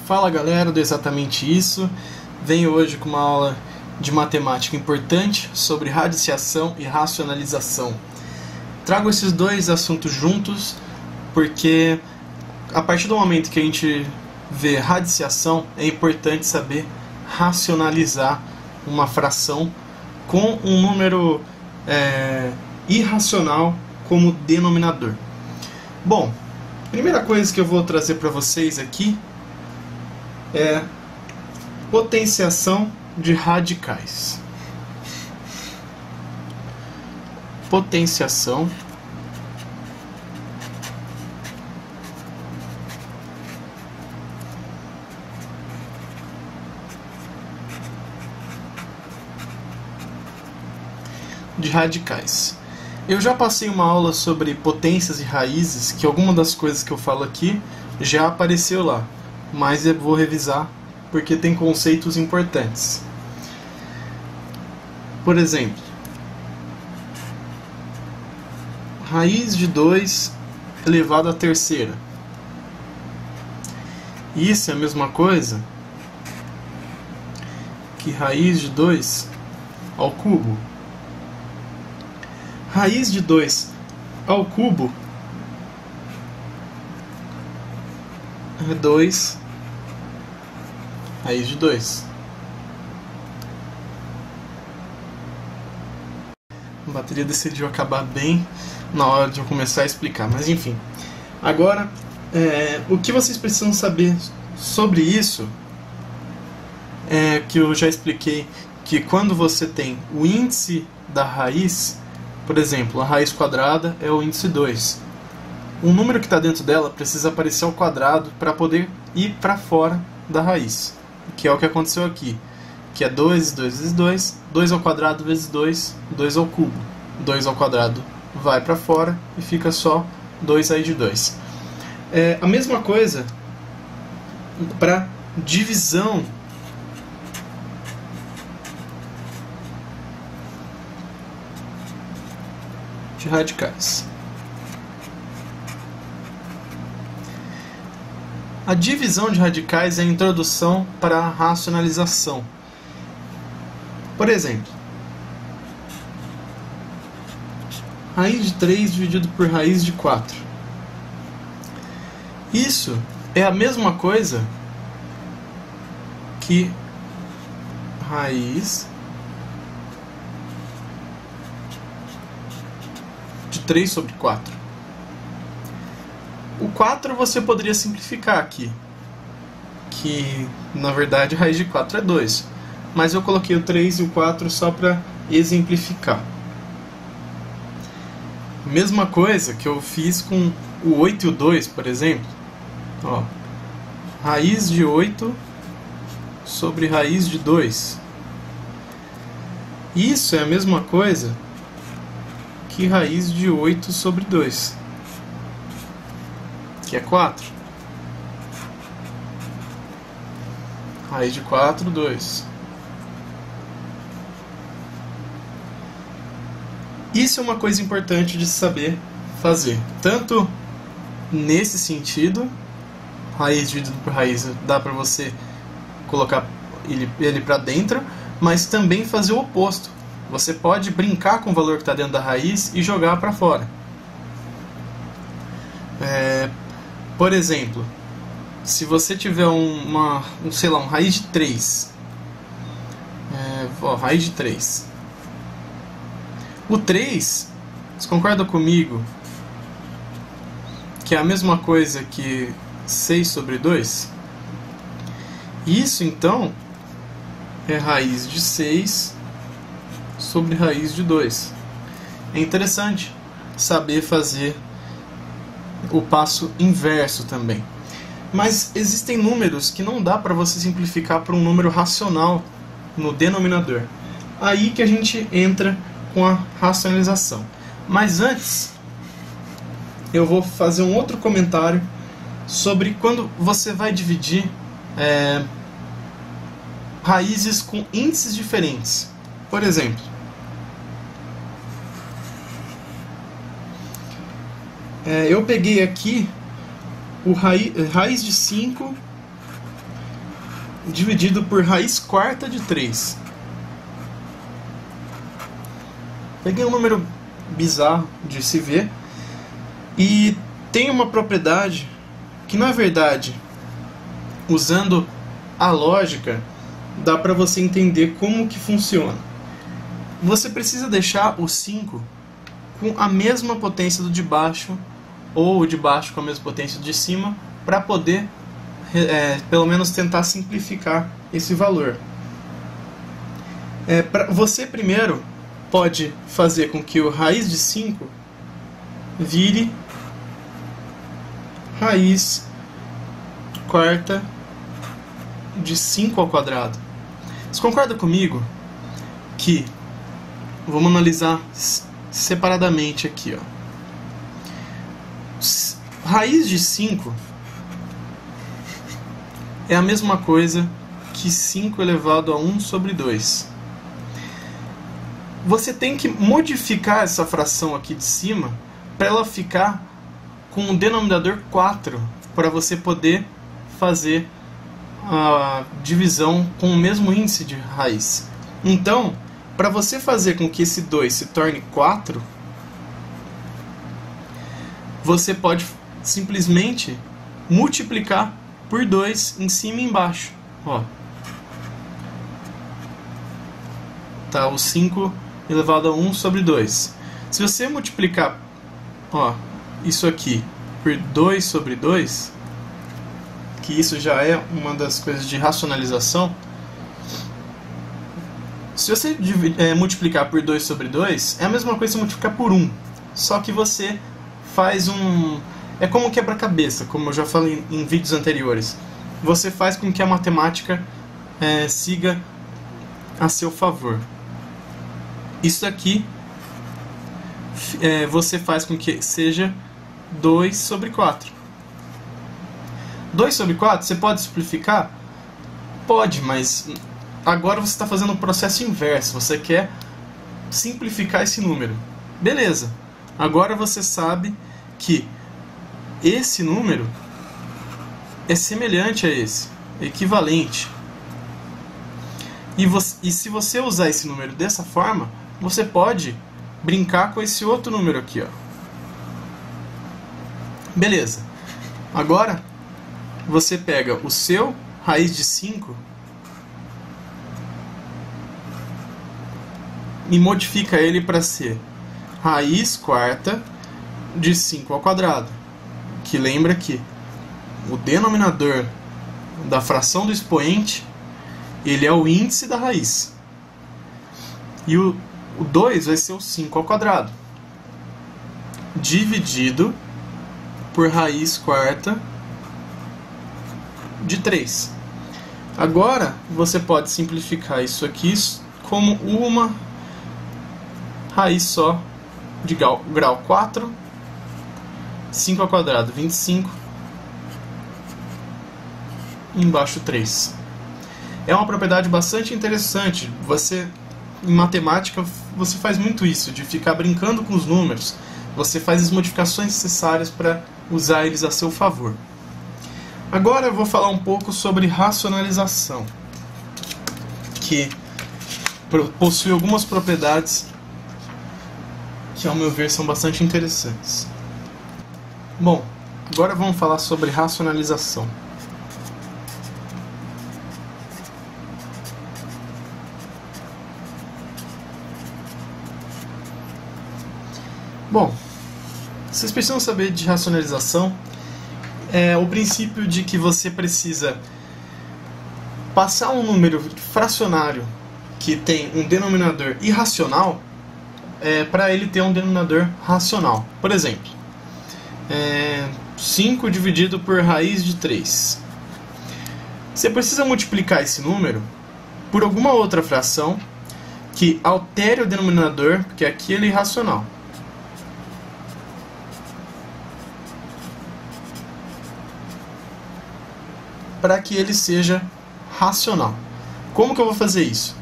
Fala galera do Exatamente Isso, venho hoje com uma aula de matemática importante sobre radiciação e racionalização. Trago esses dois assuntos juntos porque a partir do momento que a gente vê radiciação é importante saber racionalizar uma fração com um número irracional como denominador. Bom, primeira coisa que eu vou trazer para vocês aqui é potenciação de radicais. Potenciação de radicais. Eu já passei uma aula sobre potências e raízes, que alguma das coisas que eu falo aqui já apareceu lá, mas eu vou revisar porque tem conceitos importantes. Por exemplo, raiz de 2 elevado à terceira. Isso é a mesma coisa que raiz de 2 ao cubo. Raiz de 2 ao cubo é 2 raiz de 2. A bateria decidiu acabar bem na hora de eu começar a explicar, mas enfim. Agora, o que vocês precisam saber sobre isso é que eu já expliquei que quando você tem o índice da raiz, por exemplo, a raiz quadrada é o índice 2. O número que está dentro dela precisa aparecer ao quadrado para poder ir para fora da raiz, que é o que aconteceu aqui, que é 2 vezes 2, 2 ao quadrado vezes 2, 2 ao cubo. 2 ao quadrado vai para fora e fica só 2 raiz de 2. A mesma coisa para divisão de radicais. A divisão de radicais é a introdução para a racionalização. Por exemplo, raiz de 3 dividido por raiz de 4. Isso é a mesma coisa que raiz de 3 sobre 4. O 4 você poderia simplificar aqui, que na verdade a raiz de 4 é 2, mas eu coloquei o 3 e o 4 só para exemplificar. Mesma coisa que eu fiz com o 8 e o 2, por exemplo. Ó, raiz de 8 sobre raiz de 2. Isso é a mesma coisa que raiz de 8 sobre 2, que é 4. Raiz de 4, 2. Isso é uma coisa importante de saber fazer. Tanto nesse sentido, raiz dividido por raiz, dá para você colocar ele para dentro, mas também fazer o oposto. Você pode brincar com o valor que está dentro da raiz e jogar para fora. Por exemplo, se você tiver uma raiz de 3, raiz de 3. O 3, você concorda comigo que é a mesma coisa que 6 sobre 2? Isso então é raiz de 6 sobre raiz de 2. É interessante saber fazer o passo inverso também. Mas existem números que não dá para você simplificar para um número racional no denominador. Aí que a gente entra com a racionalização. Mas antes, eu vou fazer um outro comentário sobre quando você vai dividir raízes com índices diferentes. Por exemplo, eu peguei aqui o raiz de 5 dividido por raiz quarta de 3. Peguei um número bizarro de se ver e tem uma propriedade que, na verdade, usando a lógica, dá para você entender como que funciona. Você precisa deixar o 5 com a mesma potência do de baixo, ou o de baixo com a mesma potência do de cima, para poder pelo menos tentar simplificar esse valor. Você primeiro pode fazer com que o raiz de 5 vire raiz quarta de 5 ao quadrado. Você concorda comigo que vamos analisar separadamente aqui, ó. Raiz de 5 é a mesma coisa que 5 elevado a 1 sobre 2. Você tem que modificar essa fração aqui de cima para ela ficar com o denominador 4, para você poder fazer a divisão com o mesmo índice de raiz. Então, para você fazer com que esse 2 se torne 4, você pode simplesmente multiplicar por 2 em cima e embaixo. Ó. Tá, o 5 elevado a 1 sobre 2. Se você multiplicar, ó, isso aqui por 2 sobre 2, que isso já é uma das coisas de racionalização. Se você multiplicar por 2 sobre 2, é a mesma coisa que multiplicar por 1. Só que você faz um... É como um quebra-cabeça, como eu já falei em vídeos anteriores. Você faz com que a matemática siga a seu favor. Isso aqui você faz com que seja 2 sobre 4. 2 sobre 4 você pode simplificar? Pode, mas agora você está fazendo o processo inverso. Você quer simplificar esse número. Beleza. Agora você sabe que esse número é semelhante a esse, equivalente. E se você usar esse número dessa forma, você pode brincar com esse outro número aqui, ó. Beleza. Agora você pega o seu raiz de 5 e modifica ele para ser raiz quarta de 5 ao quadrado. Que lembra que o denominador da fração do expoente, ele é o índice da raiz. E o 2 vai ser o 5 ao quadrado, dividido por raiz quarta de 3. Agora você pode simplificar isso aqui como uma raiz só de grau 4, 5 ao quadrado, 25, embaixo 3. É uma propriedade bastante interessante. Em matemática, você faz muito isso, de ficar brincando com os números. Você faz as modificações necessárias para usar eles a seu favor. Agora eu vou falar um pouco sobre racionalização, que possui algumas propriedades que, ao meu ver, são bastante interessantes. Bom, agora vamos falar sobre racionalização. Bom, vocês precisam saber de racionalização. É o princípio de que você precisa passar um número fracionário que tem um denominador irracional para ele ter um denominador racional. Por exemplo, 5 dividido por raiz de 3. Você precisa multiplicar esse número por alguma outra fração que altere o denominador, porque aqui ele é irracional. Para que ele seja racional. Como que eu vou fazer isso?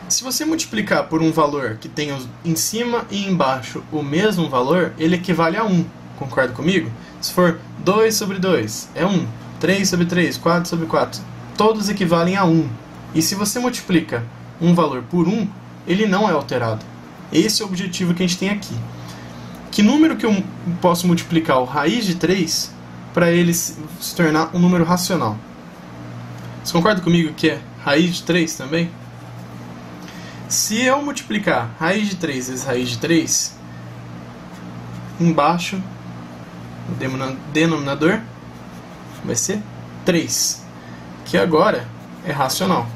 Se você multiplicar por um valor que tem em cima e embaixo o mesmo valor, ele equivale a 1. Concorda comigo? Se for 2 sobre 2, é 1. 3 sobre 3, 4 sobre 4, todos equivalem a 1. E se você multiplica um valor por 1, ele não é alterado. Esse é o objetivo que a gente tem aqui. Que número que eu posso multiplicar o raiz de 3 para ele se tornar um número racional? Você concorda comigo que é raiz de 3 também? Se eu multiplicar raiz de 3 vezes raiz de 3, embaixo, o denominador vai ser 3, que agora é racional.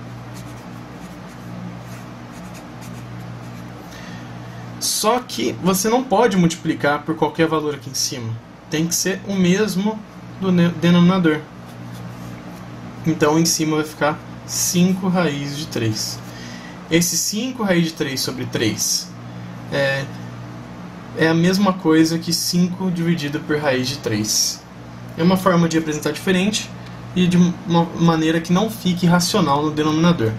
Só que você não pode multiplicar por qualquer valor aqui em cima. Tem que ser o mesmo do denominador. Então em cima vai ficar 5 raiz de 3. Esse 5 raiz de 3 sobre 3 é a mesma coisa que 5 dividido por raiz de 3. É uma forma de representar diferente e de uma maneira que não fique racional no denominador.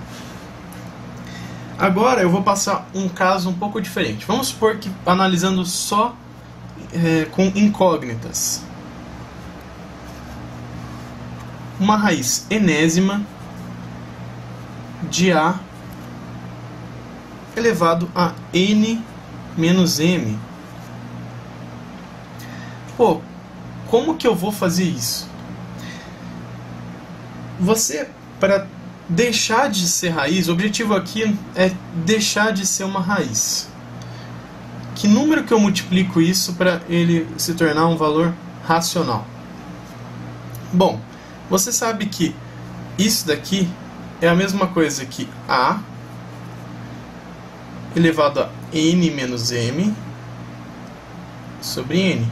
Agora eu vou passar um caso um pouco diferente. Vamos supor que analisando só com incógnitas. Uma raiz enésima de A elevado a n menos m. Pô, como que eu vou fazer isso? Você, para deixar de ser raiz, o objetivo aqui é deixar de ser uma raiz. Que número que eu multiplico isso para ele se tornar um valor racional? Bom, você sabe que isso daqui é a mesma coisa que A elevado a n menos m sobre n.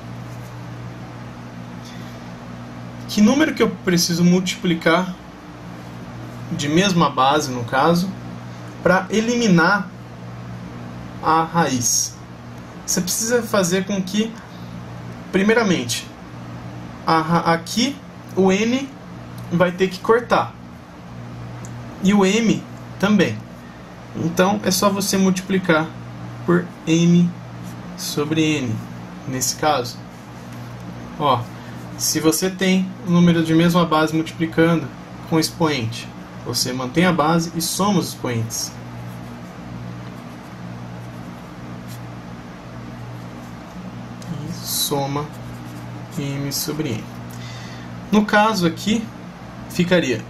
Que número que eu preciso multiplicar de mesma base, no caso, para eliminar a raiz? Você precisa fazer com que, primeiramente, aqui o n vai ter que cortar e o m também. Então é só você multiplicar por n sobre n. Nesse caso, ó, se você tem o número de mesma base multiplicando com expoente, você mantém a base e soma os expoentes. E soma m sobre n. No caso aqui, ficaria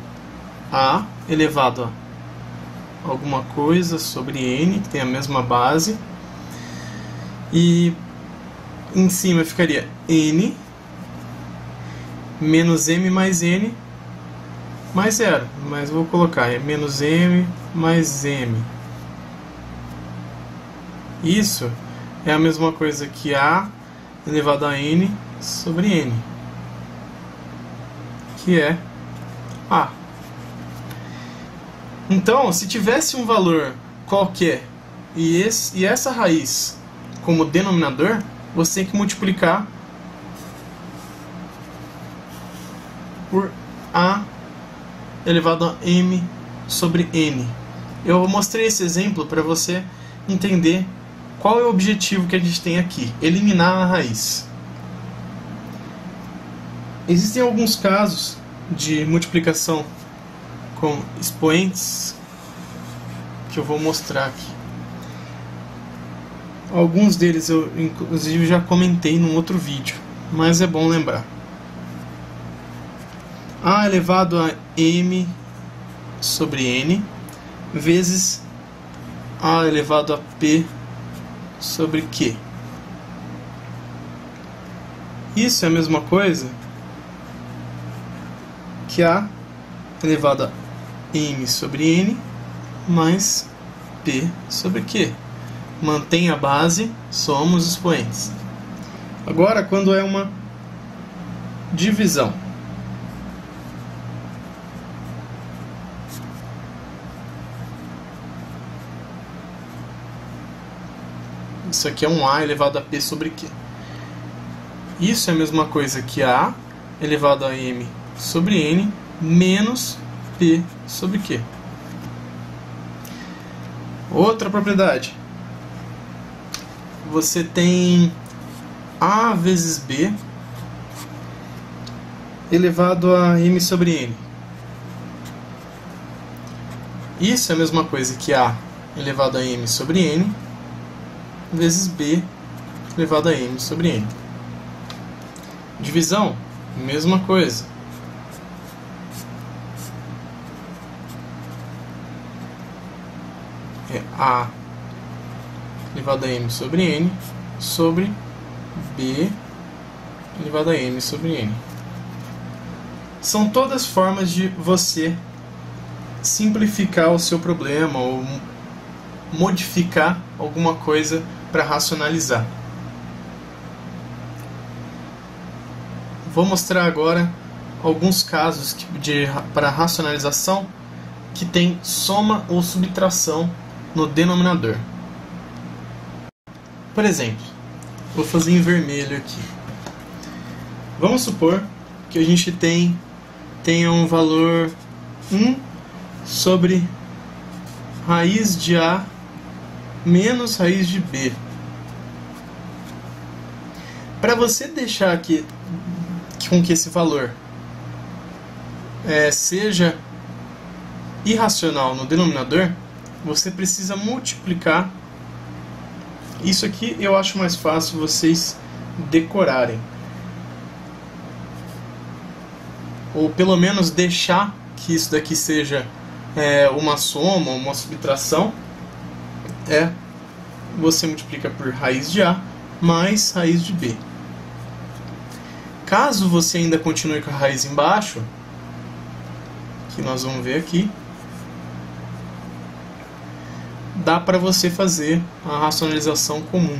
A elevado a alguma coisa sobre n, que tem a mesma base, e em cima ficaria n menos m mais n mais zero, mas vou colocar menos m mais m. Isso é a mesma coisa que A elevado a n sobre n, que é A. Então, se tivesse um valor qualquer e essa raiz como denominador, você tem que multiplicar por A elevado a m sobre n. Eu mostrei esse exemplo para você entender qual é o objetivo que a gente tem aqui: eliminar a raiz. Existem alguns casos de multiplicação com expoentes que eu vou mostrar aqui. Alguns deles eu inclusive já comentei num outro vídeo, mas é bom lembrar. A elevado a m sobre n vezes A elevado a p sobre q. Isso é a mesma coisa que A elevado a m sobre n mais p sobre q. Mantém a base, soma os expoentes. Agora, quando é uma divisão, isso aqui é um A elevado a p sobre q. Isso é a mesma coisa que A elevado a m sobre n menos p sobre q. Outra propriedade. Você tem A vezes B elevado a m sobre n. Isso é a mesma coisa que A elevado a m sobre n vezes B elevado a m sobre n. Divisão, mesma coisa. É A elevado a m sobre n sobre B elevado a m sobre n. São todas formas de você simplificar o seu problema ou modificar alguma coisa para racionalizar. Vou mostrar agora alguns casos para racionalização que tem soma ou subtração no denominador. Por exemplo, vou fazer em vermelho aqui. Vamos supor que a gente tenha um valor 1 sobre raiz de A menos raiz de B. Para você deixar aqui com que esse valor seja irracional no denominador, você precisa multiplicar. Isso aqui eu acho mais fácil vocês decorarem, ou pelo menos deixar que isso daqui seja uma soma, uma subtração. Você multiplica por raiz de A mais raiz de B. Caso você ainda continue com a raiz embaixo, que nós vamos ver aqui, dá para você fazer a racionalização comum.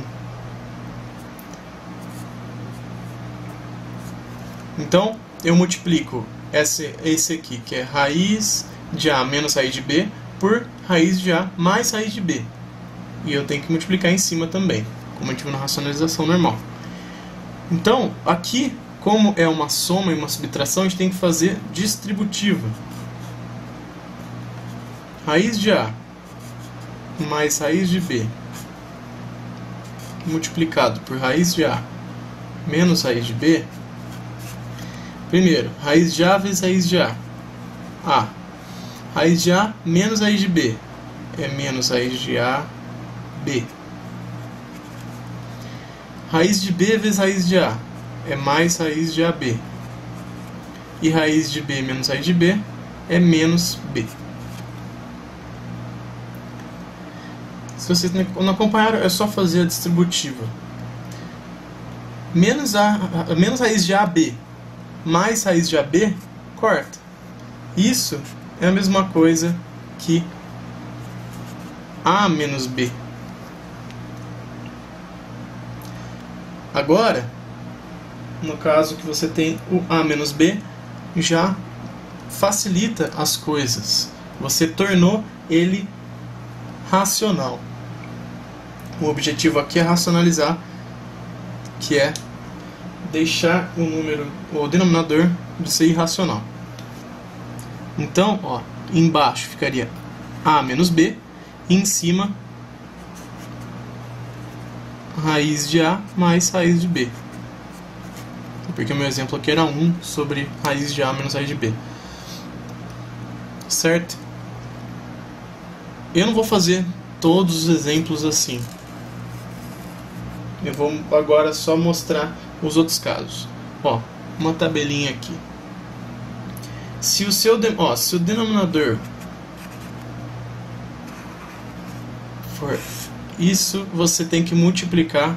Então, eu multiplico esse aqui, que é raiz de A menos raiz de B, por raiz de A mais raiz de B. E eu tenho que multiplicar em cima também, como a gente viu na racionalização normal. Então, aqui, como é uma soma e uma subtração, a gente tem que fazer distributiva. Raiz de A mais raiz de B multiplicado por raiz de A menos raiz de B. Primeiro, raiz de A vezes raiz de A. Raiz de A menos raiz de B é menos raiz de A, B. Raiz de B vezes raiz de A é mais raiz de AB. E raiz de B menos raiz de B é menos B. Se vocês não acompanharam, é só fazer a distributiva. Menos raiz de AB mais raiz de AB, corta. Isso é a mesma coisa que A menos B. Agora, no caso que você tem o A menos B, já facilita as coisas. Você tornou ele racional. O objetivo aqui é racionalizar, que é deixar o denominador de ser irracional. Então, embaixo ficaria A menos B, e em cima raiz de A mais raiz de B. Porque o meu exemplo aqui era 1 sobre raiz de A menos raiz de B. Certo? Eu não vou fazer todos os exemplos assim. Eu vou agora só mostrar os outros casos. Uma tabelinha aqui. Se o denominador for isso, você tem que multiplicar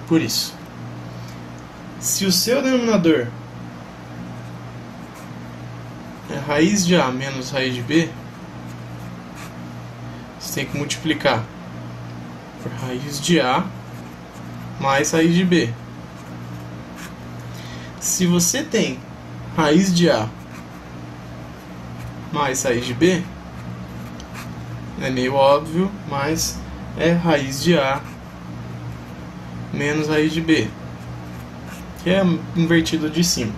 por isso. Se o seu denominador é raiz de A menos raiz de B, você tem que multiplicar por raiz de A mais raiz de B. Se você tem raiz de A mais raiz de B, é meio óbvio, mas é raiz de A menos raiz de B, que é invertido de cima.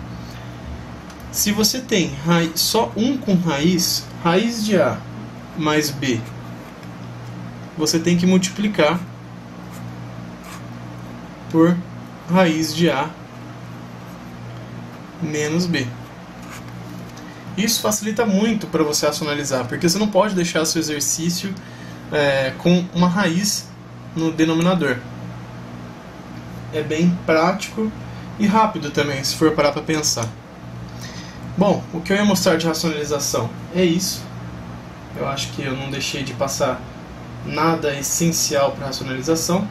Se você tem só um com raiz de A mais B, você tem que multiplicar por raiz de A menos B. Isso facilita muito para você racionalizar, porque você não pode deixar seu exercício com uma raiz no denominador. É bem prático e rápido também, se for parar para pensar. Bom, o que eu ia mostrar de racionalização é isso. Eu acho que eu não deixei de passar nada essencial para racionalização.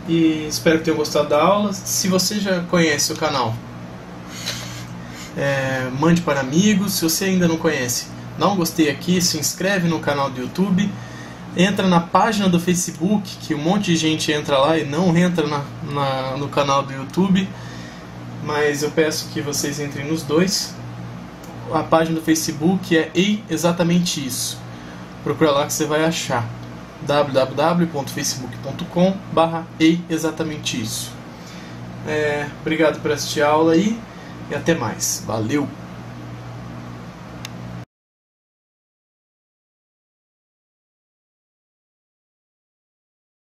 E espero que tenham gostado da aula. Se você já conhece o canal, mande para amigos. Se você ainda não conhece, dá um gostei aqui, se inscreve no canal do YouTube, entra na página do Facebook, que um monte de gente entra lá e não entra no canal do YouTube, mas eu peço que vocês entrem nos dois. A página do Facebook é Ei Exatamente Isso. Procura lá que você vai achar. www.facebook.com/Ei Exatamente Isso. Obrigado por assistir a aula aí e até mais. Valeu!